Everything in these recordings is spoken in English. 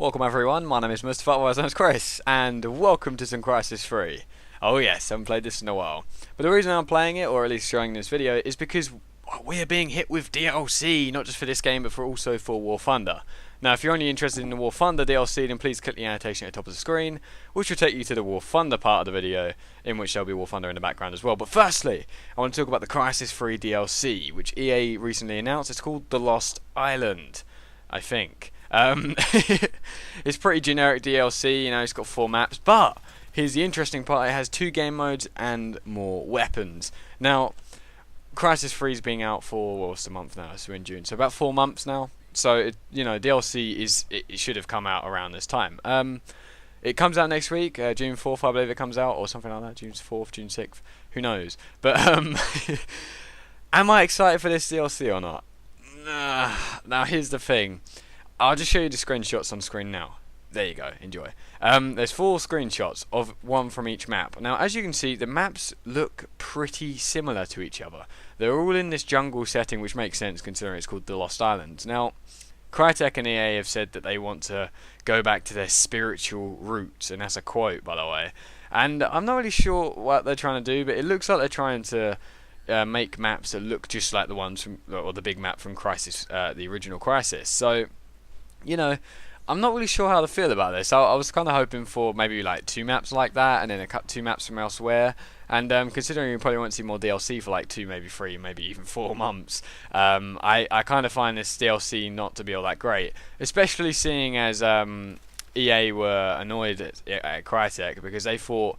Welcome everyone, my name is Mustafa, otherwise known as Chris, and welcome to some Crysis 3. Oh yes, I haven't played this in a while. But the reason I'm playing it, or at least showing this video, is because we are being hit with DLC, not just for this game, but also for War Thunder. Now if you're only interested in the War Thunder DLC, then please click the annotation at the top of the screen, which will take you to the War Thunder part of the video, in which there'll be War Thunder in the background as well. But firstly, I want to talk about the Crysis 3 DLC, which EA recently announced. It's called The Lost Island, I think. It's pretty generic DLC, you know, it's got 4 maps, but here's the interesting part: it has 2 game modes and more weapons. Now, Crysis 3 is being out for, well, what's the month now? So we're in June, so about 4 months now. So you know, DLC it should have come out around this time. It comes out next week, June 4th, I believe it comes out, or something like that. June 4th, June 6th, who knows? But am I excited for this DLC or not? Now here's the thing. I'll just show you the screenshots on screen now. There you go, enjoy. There's 4 screenshots of 1 from each map. Now, as you can see, the maps look pretty similar to each other. They're all in this jungle setting, which makes sense considering it's called The Lost Islands. Now, Crytek and EA have said that they want to go back to their spiritual roots, and that's a quote, by the way. And I'm not really sure what they're trying to do, but it looks like they're trying to make maps that look just like the ones from, or the big map from Crysis, the original Crysis. So, you know, I'm not really sure how to feel about this. I was kind of hoping for maybe like 2 maps like that, and then 2 maps from elsewhere. And considering you probably won't see more DLC for like 2, maybe 3, maybe even 4 months, I kind of find this DLC not to be all that great, especially seeing as EA were annoyed at Crytek because they thought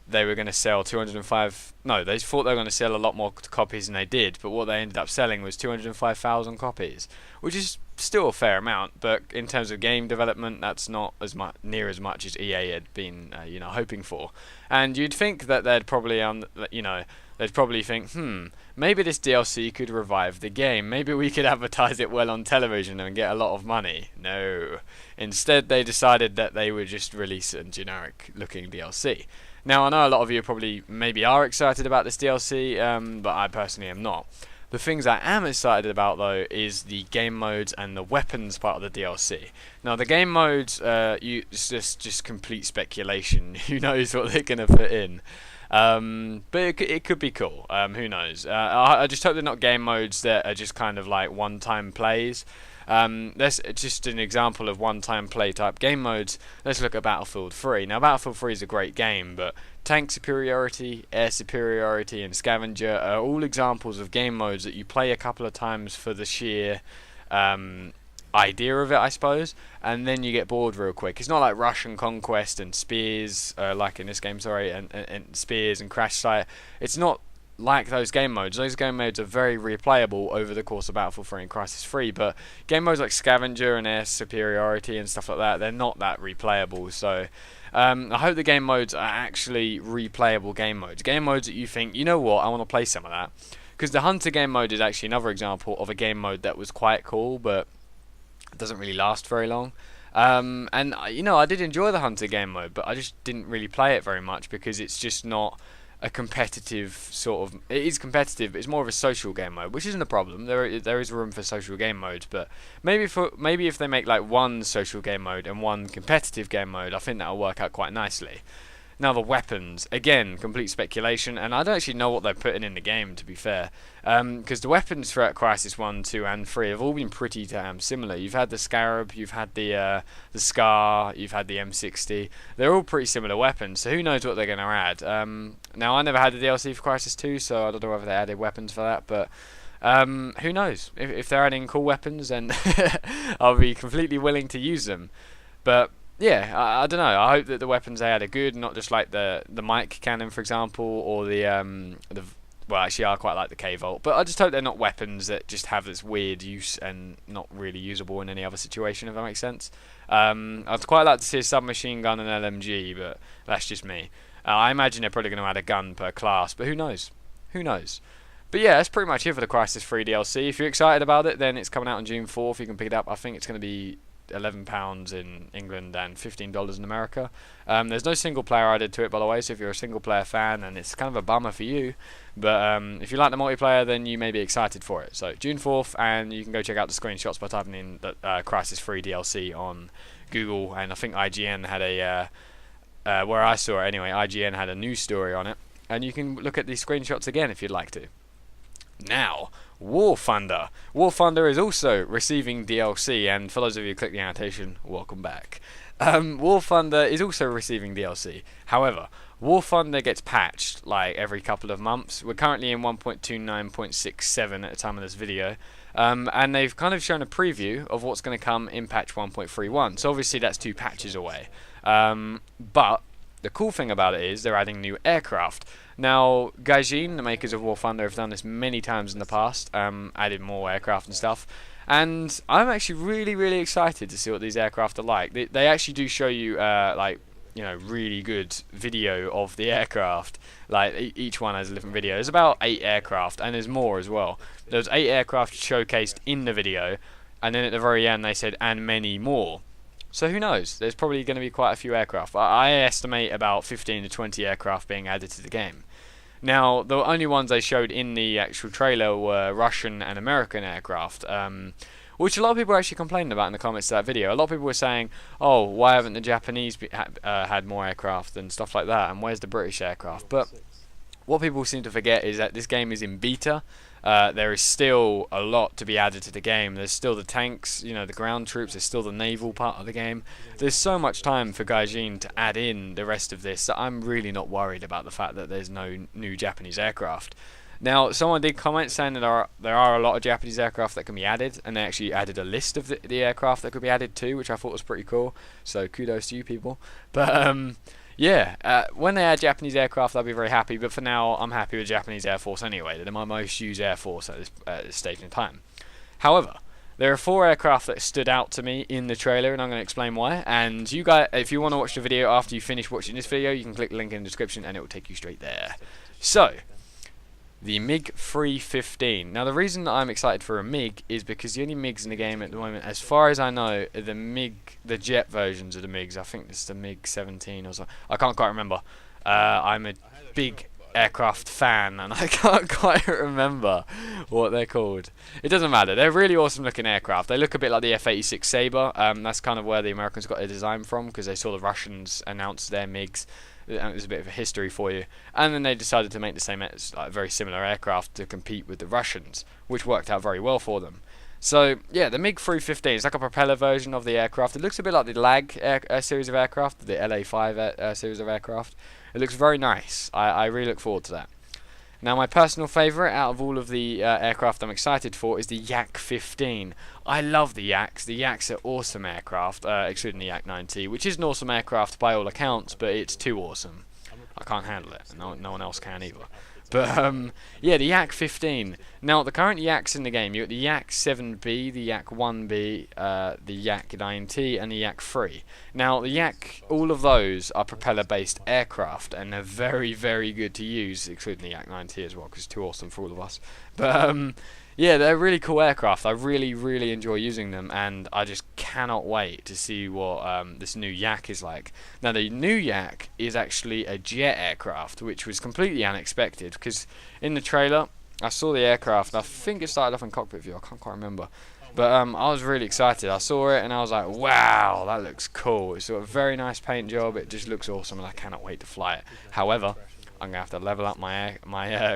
they were going to sell 205. No, they thought they were going to sell a lot more copies than they did, but what they ended up selling was 205,000 copies, which is still a fair amount. But in terms of game development, that's not as much, near as much as EA had been, you know, hoping for. And you'd think that they'd probably, you know, they'd probably think, maybe this DLC could revive the game. Maybe we could advertise it well on television and get a lot of money. No, instead they decided that they would just release a generic-looking DLC. Now, I know a lot of you probably maybe are excited about this DLC, but I personally am not. The things I am excited about, though, is the game modes and the weapons part of the DLC. Now, the game modes, it's just complete speculation. Who knows what they're going to put in? But it could be cool. Who knows? I just hope they're not game modes that are just kind of like one-time plays. That's just an example of one-time play type game modes. Let's look at Battlefield 3. Now, Battlefield 3 is a great game, but tank superiority, air superiority, and scavenger are all examples of game modes that you play a couple of times for the sheer idea of it, I suppose, and then you get bored real quick. It's not like Russian Conquest and Spears, like in this game, sorry, and Spears and Crash Site. It's not like those game modes. Those game modes are very replayable over the course of Battlefield 3 and Crysis 3, but game modes like Scavenger and Air Superiority and stuff like that, they're not that replayable. So I hope the game modes are actually replayable game modes. Game modes that you think, you know what, I want to play some of that. Because the Hunter game mode is actually another example of a game mode that was quite cool, but it doesn't really last very long. And you know, I did enjoy the Hunter game mode, but I just didn't really play it very much because it's just not a competitive sort of. It is competitive, but it's more of a social game mode, which isn't a problem. There is room for social game modes, but maybe if they make like 1 social game mode and 1 competitive game mode, I think that'll work out quite nicely. Now the weapons, again, complete speculation, and I don't actually know what they're putting in the game, to be fair, because the weapons throughout Crysis 1, 2, and 3 have all been pretty damn similar. You've had the Scarab, you've had the Scar, you've had the M60. They're all pretty similar weapons, so who knows what they're going to add. Now, I never had the DLC for Crysis 2, so I don't know whether they added weapons for that, but who knows? If they're adding cool weapons, then I'll be completely willing to use them. But yeah, I don't know. I hope that the weapons they add are good, not just like the mic cannon, for example, or the well, actually, I quite like the K-Volt, but I just hope they're not weapons that just have this weird use and not really usable in any other situation, if that makes sense. I'd quite like to see a submachine gun and LMG, but that's just me. I imagine they're probably going to add a gun per class, but who knows? Who knows? But yeah, that's pretty much it for the Crysis 3 DLC. If you're excited about it, then it's coming out on June 4th. You can pick it up. I think it's going to be £11 in England and $15 in America. There's no single player added to it, by the way, so if you're a single player fan, and it's kind of a bummer for you, but if you like the multiplayer, then you may be excited for it. So June 4th, and you can go check out the screenshots by typing in the Crysis free DLC on Google, and I think IGN had where I saw it anyway, IGN had a news story on it, and you can look at these screenshots again if you'd like to. Now, War Thunder. War Thunder is also receiving DLC, and for those of you who click the annotation, welcome back. War Thunder is also receiving DLC. However, War Thunder gets patched like every couple of months. We're currently in 1.29.67 at the time of this video. And they've kind of shown a preview of what's going to come in patch 1.31. So obviously that's 2 patches away. But the cool thing about it is they're adding new aircraft. Now, Gaijin, the makers of War Thunder, have done this many times in the past, added more aircraft and stuff. And I'm actually really, really excited to see what these aircraft are like. They actually do show you, really good video of the aircraft. Like, each one has a different video. There's about 8 aircraft, and there's more as well. There's 8 aircraft showcased in the video, and then at the very end they said, and many more. So who knows? There's probably going to be quite a few aircraft. I estimate about 15 to 20 aircraft being added to the game. Now, the only ones they showed in the actual trailer were Russian and American aircraft, which a lot of people actually complained about in the comments to that video. A lot of people were saying, oh, why haven't the Japanese had more aircraft and stuff like that, and where's the British aircraft? But what people seem to forget is that this game is in beta. There is still a lot to be added to the game. There's still the tanks, the ground troops, there's still the naval part of the game. There's so much time for Gaijin to add in the rest of this that I'm really not worried about the fact that there's no new Japanese aircraft. Now, someone did comment saying that there are a lot of Japanese aircraft that can be added, and they actually added a list of the aircraft that could be added too, which I thought was pretty cool. So kudos to you people. But yeah, when they add Japanese aircraft, I'll be very happy. But for now, I'm happy with Japanese Air Force anyway. They're my most used Air Force at this stage in time. However, there are 4 aircraft that stood out to me in the trailer, and I'm going to explain why. And you guys, if you want to watch the video after you finish watching this video, you can click the link in the description, and it will take you straight there. So, the MiG 315. Now, the reason that I'm excited for a MiG is because the only MiGs in the game at the moment, as far as I know, are the jet versions of the MiGs. I think this is the MiG 17 or something. I can't quite remember. I'm a big aircraft fan, and I can't quite remember what they're called. It doesn't matter. They're really awesome looking aircraft. They look a bit like the F-86 Sabre. That's kind of where the Americans got their design from, because they saw the Russians announce their MiGs. It was a bit of a history for you, and then they decided to make the same very similar aircraft to compete with the Russians, which worked out very well for them. So yeah, the MiG 315 is like a propeller version of the aircraft. It looks a bit like the LAG series of aircraft, the LA5 series of aircraft. It looks very nice. I really look forward to that. Now, my personal favourite out of all of the aircraft I'm excited for is the Yak 15. I love the Yaks. The Yaks are awesome aircraft, excluding the Yak 9T, which is an awesome aircraft by all accounts, but it's too awesome. I can't handle it. No one else can either. But yeah, the Yak 15. Now, the current Yaks in the game, you got the Yak 7B, the Yak 1B, the Yak 9T, and the Yak 3. Now, the Yak, all of those are propeller-based aircraft, and they're very, very good to use, excluding the Yak 9T as well, because it's too awesome for all of us. But yeah, they're really cool aircraft. I really, really enjoy using them, and I just cannot wait to see what this new Yak is like. Now, the new Yak is actually a jet aircraft, which was completely unexpected, because in the trailer, I saw the aircraft, and I think it started off in cockpit view, I can't quite remember. But I was really excited. I saw it, and I was like, wow, that looks cool. It's got a very nice paint job. It just looks awesome, and I cannot wait to fly it. However, I'm going to have to level up my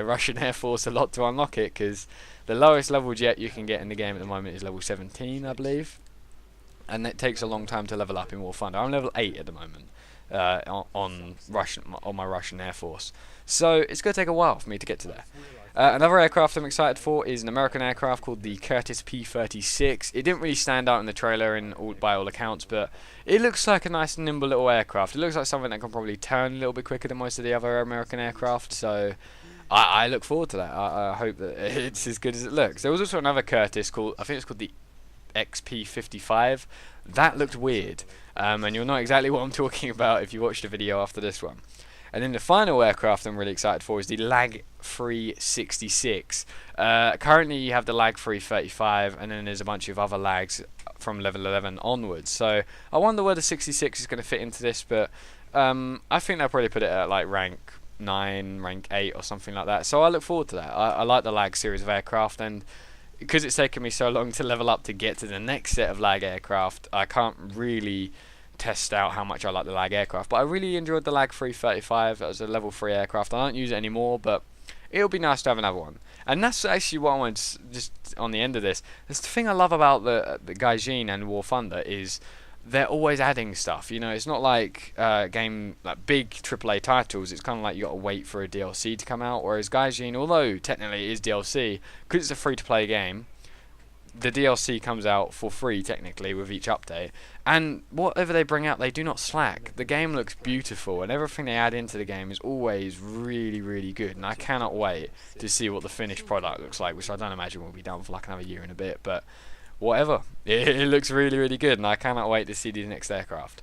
Russian Air Force a lot to unlock it, because the lowest level jet you can get in the game at the moment is level 17, I believe. And it takes a long time to level up in War Thunder. I'm level 8 at the moment on my Russian Air Force. So it's going to take a while for me to get to there. Another aircraft I'm excited for is an American aircraft called the Crysis P-36. It didn't really stand out in the trailer by all accounts, but it looks like a nice nimble little aircraft. It looks like something that can probably turn a little bit quicker than most of the other American aircraft, so I look forward to that. I hope that it's as good as it looks. There was also another Crysis called, I think it's called the XP-55. That looked weird, and you'll know exactly what I'm talking about if you watch the video after this one. And then the final aircraft I'm really excited for is the Lag 366. Currently you have the Lag 335, and then there's a bunch of other Lags from level 11 onwards. So I wonder where the 66 is going to fit into this, but I think they'll probably put it at like rank 9, rank 8 or something like that. So I look forward to that. I like the lag series of aircraft, and because it's taken me so long to level up to get to the next set of lag aircraft, I can't really test out how much I like the lag aircraft. But I really enjoyed the lag 335. That was a level 3 aircraft. I don't use it anymore, but it'll be nice to have another one. And that's actually what I wanted to, just on the end of this. That's the thing I love about the Gaijin and War Thunder is they're always adding stuff. You know, it's not like game like big AAA titles. It's kind of like you got to wait for a DLC to come out. Whereas Gaijin, although technically it is DLC, because it's a free-to-play game, the DLC comes out for free technically with each update. And whatever they bring out, they do not slack. The game looks beautiful, and everything they add into the game is always really, really good. And I cannot wait to see what the finished product looks like, which I don't imagine will be done for like another year and a bit. But whatever, it looks really, really good, and I cannot wait to see the next aircraft.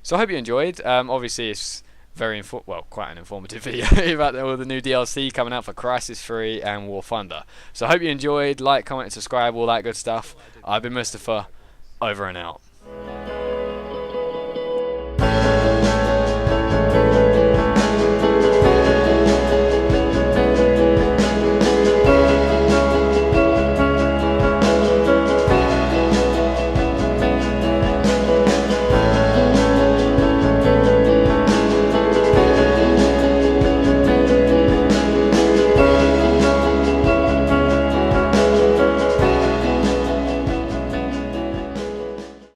So I hope you enjoyed. Obviously, it's quite an informative video about all the new DLC coming out for Crysis 3 and War Thunder. So I hope you enjoyed. Like, comment, and subscribe, all that good stuff. I've been Mustafa, over and out.